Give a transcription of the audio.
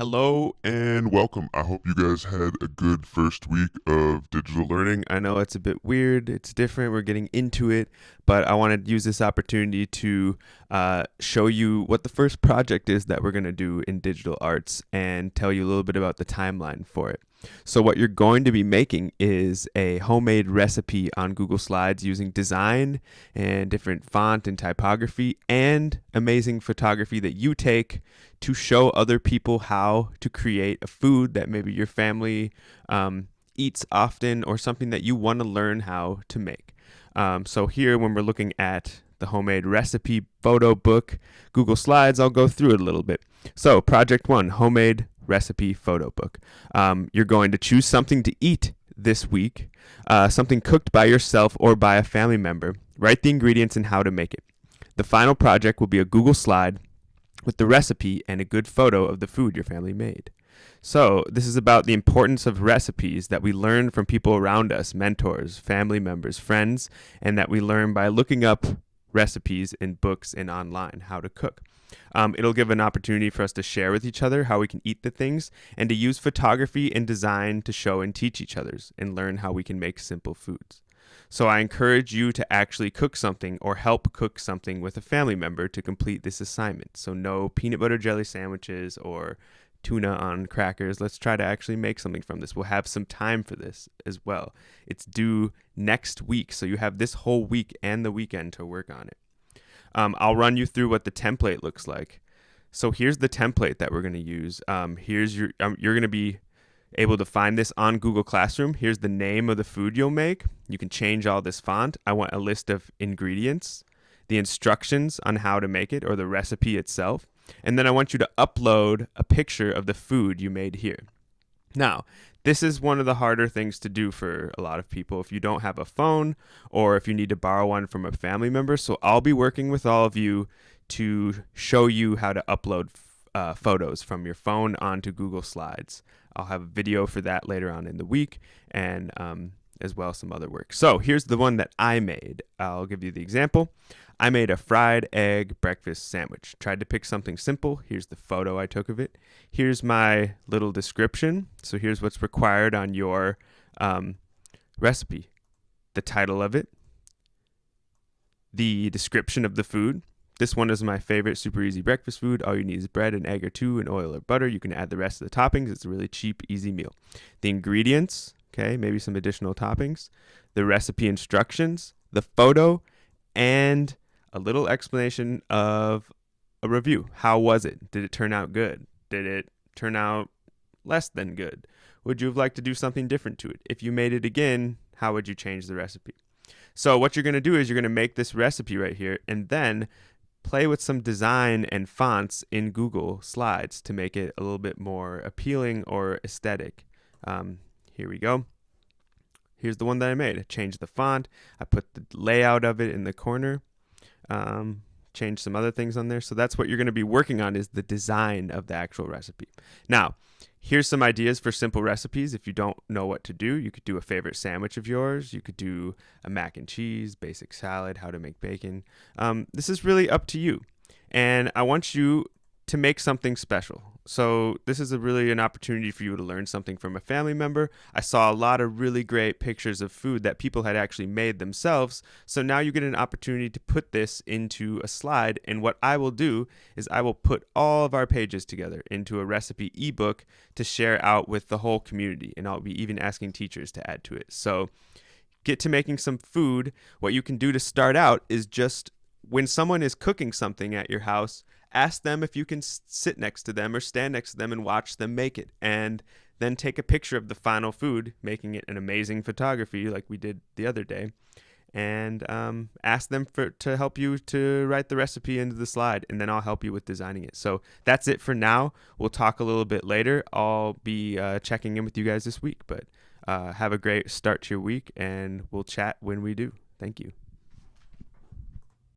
Hello and welcome. I hope you guys had a good first week of digital learning. I know it's a bit weird, it's different, we're getting into it, but I want to use this opportunity to show you what the first project is that we're going to do in digital arts and tell you a little bit about the timeline for it. So, what you're going to be making is a homemade recipe on Google Slides using design and different font and typography and amazing photography that you take to show other people how to create a food that maybe your family eats often or something that you want to learn how to make. So, here, when we're looking at the homemade recipe photo book, Google Slides, I'll go through it a little bit. So, Project 1, homemade recipe photo book. You're going to choose something to eat this week, something cooked by yourself or by a family member. Write the ingredients and how to make it. The final project will be a Google slide with the recipe and a good photo of the food your family made. So, this is about the importance of recipes that we learn from people around us, mentors, family members, friends, and that we learn by looking up recipes in books and online, how to cook. It'll give an opportunity for us to share with each other how we can eat the things and to use photography and design to show and teach each other's and learn how we can make simple foods. So I encourage you to actually cook something or help cook something with a family member to complete this assignment. So no peanut butter jelly sandwiches or tuna on crackers. Let's try to actually make something from this. We'll have some time for this as well. It's due next week, so you have this whole week and the weekend to work on it. I'll run you through what the template looks like. So here's the template that we're going to use. You're going to be able to find this on Google Classroom. Here's the name of the food you'll make. You can change all this font. I want a list of ingredients, the instructions on how to make it or the recipe itself. And then I want you to upload a picture of the food you made here. Now, this is one of the harder things to do for a lot of people if you don't have a phone or if you need to borrow one from a family member. So I'll be working with all of you to show you how to upload photos from your phone onto Google Slides. I'll have a video for that later on in the week and as well as some other work. So here's the one that I made. I'll give you the example. I made a fried egg breakfast sandwich. Tried to pick something simple. Here's the photo I took of it. Here's my little description. So here's what's required on your recipe. The title of it, the description of the food. This one is my favorite, super easy breakfast food. All you need is bread, an egg or two, and oil or butter. You can add the rest of the toppings. It's a really cheap, easy meal. The ingredients, okay, maybe some additional toppings. The recipe instructions, the photo, and a little explanation of a review. How was it? Did it turn out good? Did it turn out less than good? Would you have liked to do something different to it? If you made it again, how would you change the recipe? So what you're going to do is you're going to make this recipe right here and then play with some design and fonts in Google Slides to make it a little bit more appealing or aesthetic. Here we go. Here's the one that I made. I changed the font. I put the layout of it in the corner. Change some other things on there. So that's what you're going to be working on is the design of the actual recipe. Now, here's some ideas for simple recipes. If you don't know what to do, you could do a favorite sandwich of yours. You could do a mac and cheese, basic salad, how to make bacon. This is really up to you. And I want you to make something special. So this is really an opportunity for you to learn something from a family member. I saw a lot of really great pictures of food that people had actually made themselves. So now you get an opportunity to put this into a slide. And what I will do is I will put all of our pages together into a recipe ebook to share out with the whole community. And I'll be even asking teachers to add to it. So get to making some food. What you can do to start out is just when someone is cooking something at your house, ask them if you can sit next to them or stand next to them and watch them make it. And then take a picture of the final food, making it an amazing photography like we did the other day. And ask them to help you to write the recipe into the slide. And then I'll help you with designing it. So that's it for now. We'll talk a little bit later. I'll be checking in with you guys this week. But have a great start to your week. And we'll chat when we do. Thank you.